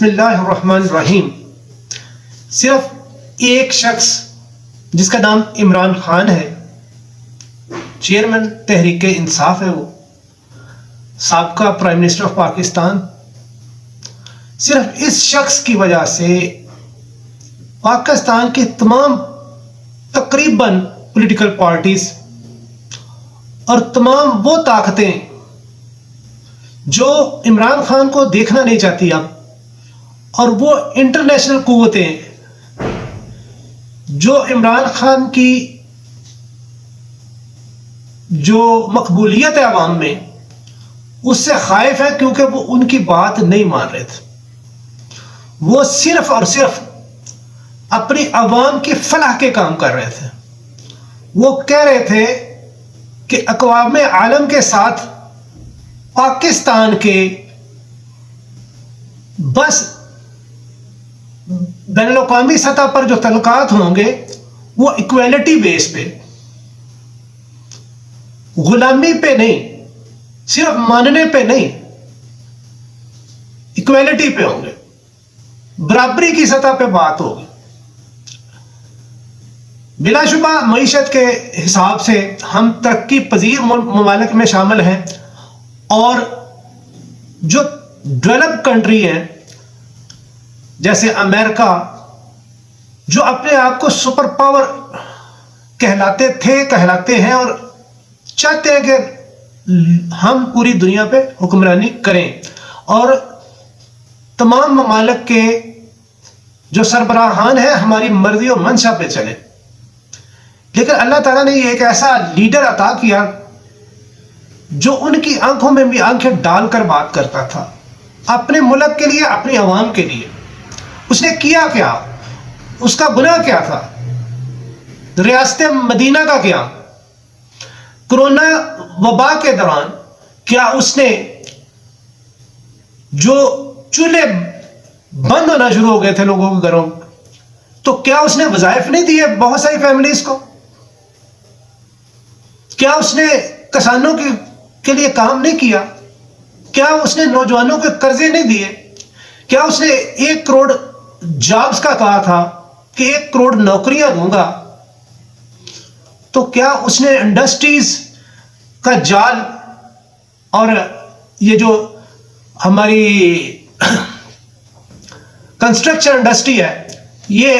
بسم اللہ الرحمن الرحیم. صرف ایک شخص جس کا نام عمران خان ہے، چیئرمین تحریک انصاف ہے، وہ سابقہ پرائم منسٹر آف پاکستان، صرف اس شخص کی وجہ سے پاکستان کی تمام تقریباً پولیٹیکل پارٹیز اور تمام وہ طاقتیں جو عمران خان کو دیکھنا نہیں چاہتی اب، اور وہ انٹرنیشنل قوتیں جو عمران خان کی جو مقبولیت ہے عوام میں اس سے خائف ہے، کیونکہ وہ ان کی بات نہیں مان رہے تھے. وہ صرف اور صرف اپنی عوام کی فلاح کے کام کر رہے تھے. وہ کہہ رہے تھے کہ اقوام عالم کے ساتھ پاکستان کے بس بین الاقوامی سطح پر جو تعلقات ہوں گے وہ ایکویلٹی بیس پہ، غلامی پہ نہیں، صرف ماننے پہ نہیں، ایکویلٹی پہ ہوں گے، برابری کی سطح پہ بات ہوگی. بلا شبہ معیشت کے حساب سے ہم ترقی پذیر ممالک میں شامل ہیں، اور جو ڈیولپ کنٹری ہیں جیسے امریکہ، جو اپنے آپ کو سپر پاور کہلاتے ہیں اور چاہتے ہیں کہ ہم پوری دنیا پہ حکمرانی کریں اور تمام ممالک کے جو سربراہان ہیں ہماری مرضی اور منشا پہ چلیں. لیکن اللہ تعالیٰ نے یہ ایک ایسا لیڈر عطا کیا جو ان کی آنکھوں میں بھی آنکھیں ڈال کر بات کرتا تھا، اپنے ملک کے لیے، اپنی عوام کے لیے. اس نے کیا کیا؟ اس کا گناہ کیا تھا؟ ریاست مدینہ کا کیا؟ کرونا وبا کے دوران کیا اس نے جو چولہے بند ہونا شروع ہو گئے تھے لوگوں کے گھروں، تو کیا اس نے وظائف نہیں دیے بہت ساری فیملیز کو؟ کیا اس نے کسانوں کے لیے کام نہیں کیا؟ کیا اس نے نوجوانوں کے قرضے نہیں دیے؟ کیا اس نے 1 کروڑ جابز کا کہا تھا کہ 1 کروڑ نوکریاں دوں گا؟ تو کیا اس نے انڈسٹریز کا جال اور یہ جو ہماری کنسٹرکشن انڈسٹری ہے یہ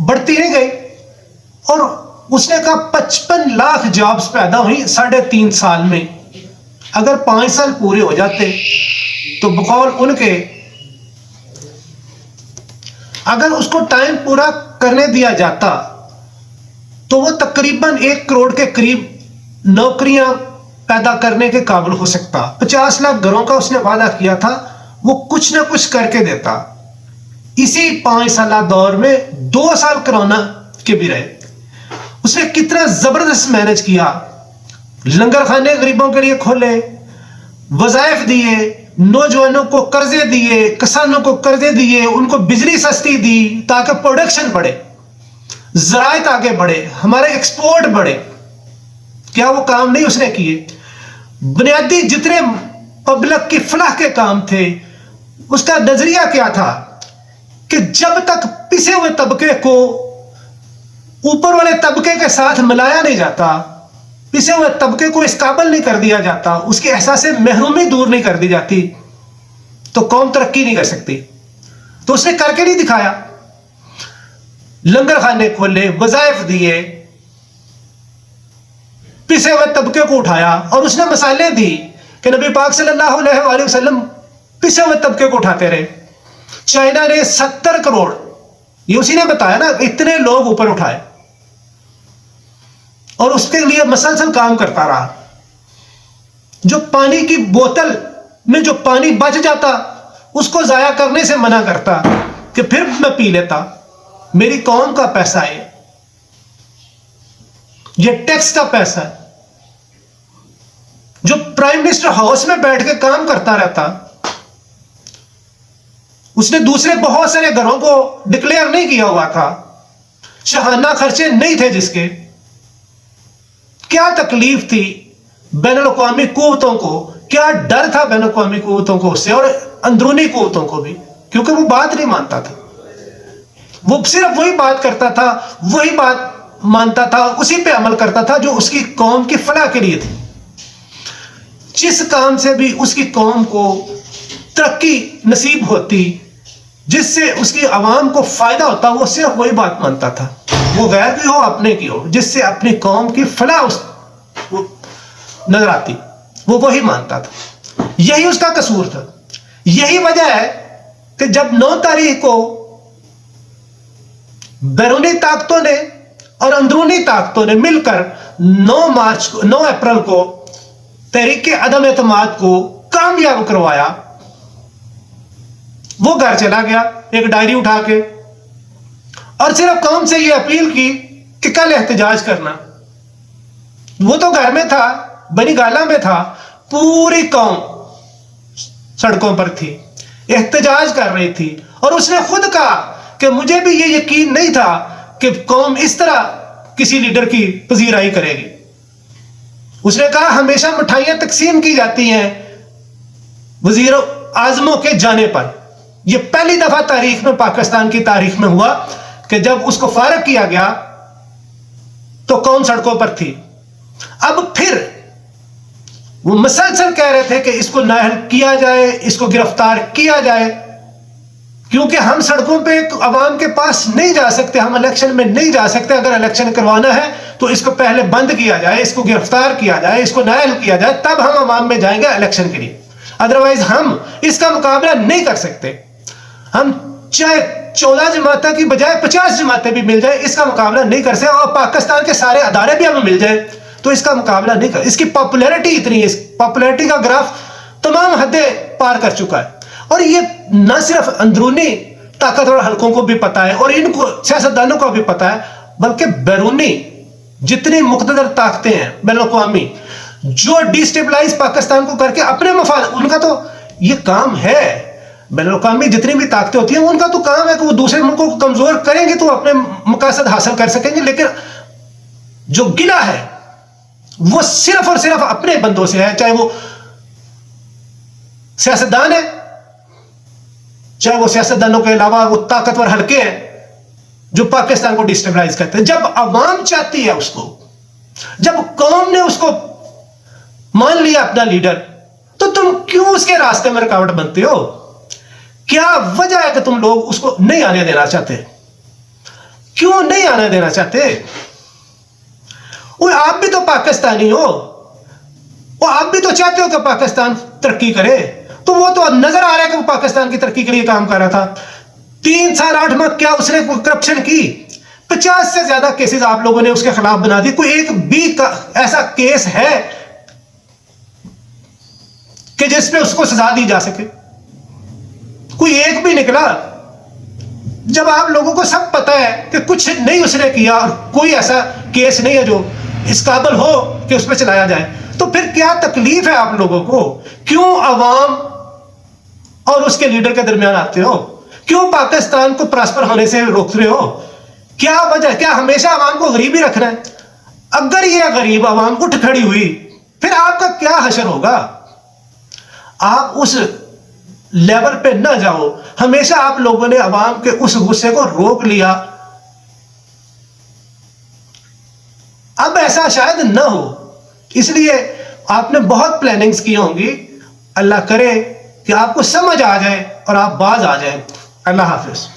بڑھتی نہیں گئی؟ اور اس نے کہا 55 لاکھ جابز پیدا ہوئی 3.5 سال میں. اگر 5 سال پورے ہو جاتے تو بقول ان کے، اگر اس کو ٹائم پورا کرنے دیا جاتا تو وہ تقریباً 1 کروڑ کے قریب نوکریاں پیدا کرنے کے قابل ہو سکتا. 50 لاکھ گھروں کا اس نے وعدہ کیا تھا، وہ کچھ نہ کچھ کر کے دیتا. اسی 5 سالہ دور میں 2 سال کرونا کے بھی رہے. اس نے کتنا زبردست مینج کیا، لنگر خانے غریبوں کے لیے کھولے، وظائف دیے، نوجوانوں کو قرضے دیے، کسانوں کو قرضے دیے، ان کو بجلی سستی دی تاکہ پروڈکشن بڑھے، زراعت آگے بڑھے، ہمارے ایکسپورٹ بڑھے. کیا وہ کام نہیں اس نے کیے؟ بنیادی جتنے پبلک کی فلاح کے کام تھے اس کا نظریہ کیا تھا کہ جب تک پسے ہوئے طبقے کو اوپر والے طبقے کے ساتھ ملایا نہیں جاتا، پسے ہوئے طبقے کو اس قابل نہیں کر دیا جاتا، اس کے احساس محرومی دور نہیں کر دی جاتی، تو قوم ترقی نہیں کر سکتی. تو اس نے کر کے نہیں دکھایا. لنگر خانے کھولے، وظائف دیے، پسے ہوئے طبقے کو اٹھایا، اور اس نے مثالیں دی کہ نبی پاک صلی اللہ علیہ وآلہ وسلم پسے ہوئے طبقے کو اٹھاتے رہے. چائنا نے 70 کروڑ، یہ اسی نے بتایا نا، اتنے لوگ اوپر اٹھائے اور اس کے لیے مسلسل کام کرتا رہا. جو پانی کی بوتل میں جو پانی بچ جاتا اس کو ضائع کرنے سے منع کرتا کہ پھر میں پی لیتا، میری قوم کا پیسہ ہے، یہ ٹیکس کا پیسہ ہے. جو پرائم منسٹر ہاؤس میں بیٹھ کے کام کرتا رہتا، اس نے دوسرے بہت سارے گھروں کو ڈکلیئر نہیں کیا ہوا تھا، شاہانہ خرچے نہیں تھے جس کے. کیا تکلیف تھی بین الاقوامی قوتوں کو، کیا ڈر تھا بین الاقوامی قوتوں کو اس سے اور اندرونی قوتوں کو بھی. کیونکہ وہ بات نہیں مانتا تھا. وہ صرف وہی بات کرتا تھا, وہی بات مانتا تھا, اسی پہ عمل کرتا تھا جو اس کی قوم کی فلاح کے لیے تھی. جس کام سے بھی اس کی قوم کو ترقی نصیب ہوتی, جس سے اس کی عوام کو فائدہ ہوتا, وہ صرف وہی بات مانتا تھا. وہ غیر کی ہو اپنے کی ہو, جس سے اپنی قوم کی فلاح نظر آتی, وہ وہی مانتا تھا. یہی اس کا قصور تھا. یہی وجہ ہے کہ جب 9 تاریخ کو بیرونی طاقتوں نے اور اندرونی طاقتوں نے مل کر 9 اپریل کو تحریک عدم اعتماد کو کامیاب کروایا, وہ گھر چلا گیا ایک ڈائری اٹھا کے, اور صرف قوم سے یہ اپیل کی کہ کل احتجاج کرنا. وہ تو گھر میں تھا, بنی گالہ میں تھا, پوری قوم سڑکوں پر تھی, احتجاج کر رہی تھی. اور اس نے خود کہا کہ مجھے بھی یہ یقین نہیں تھا کہ قوم اس طرح کسی لیڈر کی پذیرائی کرے گی. اس نے کہا ہمیشہ مٹھائیاں تقسیم کی جاتی ہیں وزیر اعظموں کے جانے پر. یہ پہلی دفعہ تاریخ میں, پاکستان کی تاریخ میں ہوا کہ جب اس کو فارغ کیا گیا تو قوم سڑکوں پر تھی. اب پھر وہ مسلسل کہہ رہے تھے کہ اس کو نااہل کیا جائے, اس کو گرفتار کیا جائے, کیونکہ ہم سڑکوں پہ عوام کے پاس نہیں جا سکتے, ہم الیکشن میں نہیں جا سکتے. اگر الیکشن کروانا ہے تو اس کو پہلے بند کیا جائے, اس کو گرفتار کیا جائے, اس کو نااہل کیا جائے, تب ہم عوام میں جائیں گے الیکشن کے لیے. ادروائز ہم اس کا مقابلہ نہیں کر سکتے. ہم چاہے 14 جماعتیں کی بجائے 50 جماعتیں بھی مل جائے, اس کا مقابلہ نہیں کر سکتے. اور پاکستان کے سارے ادارے بھی ہمیں مل جائیں تو اس کا مقابلہ نہیں کر. اس کی پاپولیرٹی اتنی ہے, اس پاپولیرٹی کا گراف تمام حدیں پار کر چکا ہے. اور یہ نہ صرف اندرونی طاقتور حلقوں کو بھی پتا ہے اور ان کو سیاستدانوں کو بھی پتا ہے, بلکہ بیرونی جتنی مقتدر طاقتیں ہیں بین الاقوامی جو ڈیسٹیبلائز پاکستان کو کر کے اپنے مفاد, ان کا تو یہ کام ہے. بین الاقوامی جتنی بھی طاقتیں ہوتی ہیں ان کا تو کام ہے کہ وہ دوسرے ملکوں کو کمزور کریں گے تو اپنے مقاصد حاصل کر سکیں گے. لیکن جو گلہ ہے وہ صرف اور صرف اپنے بندوں سے ہے, چاہے وہ سیاستدان ہے, چاہے وہ سیاستدانوں کے علاوہ وہ طاقتور حلقے ہیں جو پاکستان کو ڈیسٹیبلائز کرتے ہیں. جب عوام چاہتی ہے اس کو, جب قوم نے اس کو مان لیا اپنا لیڈر, تو تم کیوں اس کے راستے میں رکاوٹ بنتے ہو؟ کیا وجہ ہے کہ تم لوگ اس کو نہیں آنے دینا چاہتے؟ کیوں نہیں آنے دینا چاہتے؟ اور آپ بھی تو پاکستانی ہو, اور آپ بھی تو چاہتے ہو کہ پاکستان ترقی کرے. تو وہ تو نظر آ رہا ہے کہ وہ پاکستان کی ترقی کے لیے کام کر رہا تھا. 3 سال 8 ماہ کیا اس نے کرپشن کی؟ 50 سے زیادہ کیسز آپ لوگوں نے اس کے خلاف بنا دی. کوئی ایک بھی ایسا کیس ہے کہ جس پہ اس کو سزا دی جا سکے؟ کوئی ایک بھی نکلا؟ جب آپ لوگوں کو سب پتا ہے کہ کچھ نہیں اس نے کیا اور کوئی ایسا کیس نہیں ہے جو اس قابل ہو کہ اس پہ چلایا جائے, تو پھر کیا تکلیف ہے آپ لوگوں کو؟ کیوں عوام اور اس کے لیڈر کے درمیان آتے ہو؟ کیوں پاکستان کو پراسپر ہونے سے روک رہے ہو؟ کیا وجہ؟ کیا ہمیشہ عوام کو غریب ہی رکھنا ہے؟ اگر یہ غریب عوام اٹھ کھڑی ہوئی پھر آپ کا کیا حشر ہوگا؟ آپ اس لیول پہ نہ جاؤ. ہمیشہ آپ لوگوں نے عوام کے اس غصے کو روک لیا. اب ایسا شاید نہ ہو, اس لیے آپ نے بہت پلاننگز کی ہوں گی. اللہ کرے کہ آپ کو سمجھ آ جائے اور آپ باز آ جائیں. اللہ حافظ.